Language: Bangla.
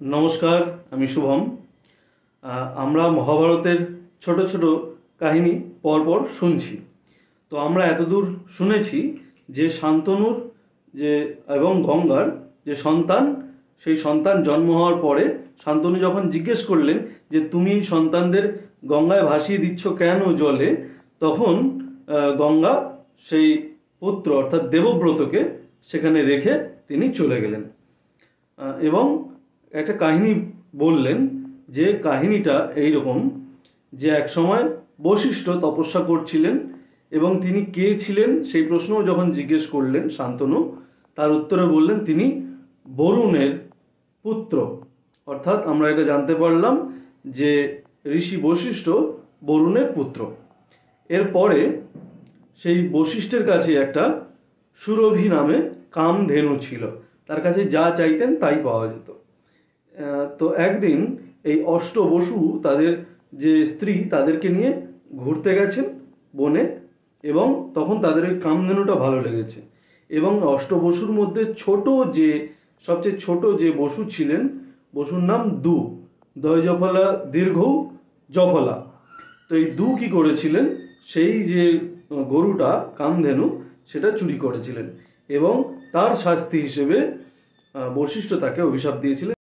নমস্কার, আমি শুভম। আমরা মহাভারতের ছোট ছোট কাহিনী পরপর শুনছি। তো আমরা এতদূর শুনেছি যে শান্তনুর যে এবং গঙ্গার যে সন্তান, সেই সন্তান জন্ম হওয়ার পরে শান্তনু যখন জিজ্ঞেস করলেন যে তুমি সন্তানদের গঙ্গায় ভাসিয়ে দিচ্ছ কেন জলে, তখন গঙ্গা সেই পুত্র অর্থাৎ দেবব্রতকে সেখানে রেখে তিনি চলে গেলেন এবং একটা কাহিনী বললেন। যে কাহিনীটা এইরকম যে এক সময় বশিষ্ঠ তপস্যা করছিলেন এবং তিনি কে ছিলেন সেই প্রশ্ন যখন জিজ্ঞেস করলেন শান্তনু, তার উত্তরে বললেন তিনি বরুণের পুত্র। অর্থাৎ আমরা এটা জানতে পারলাম যে ঋষি বশিষ্ঠ বরুণের পুত্র। এরপরে সেই বশিষ্ঠের কাছে একটা সুরভি নামে কামধেনু ছিল, তার কাছে যা চাইতেন তাই পাওয়া যেত। তো একদিন এই অষ্টবসু তাদের যে স্ত্রী তাদেরকে নিয়ে ঘুরতে গেছেন বনে, এবং তখন তাদের ওই কামধেনুটা ভালো লেগেছে এবং অষ্টবসুর মধ্যে সবচেয়ে ছোট যে বসু ছিলেন, বসুর নাম দু, দয় জফলা দীর্ঘ জফলা। তো এই দু কি করেছিলেন, সেই যে গরুটা কামধেনু সেটা চুরি করেছিলেন এবং তার শাস্তি হিসেবে বশিষ্ঠ তাকে অভিশাপ দিয়েছিলেন।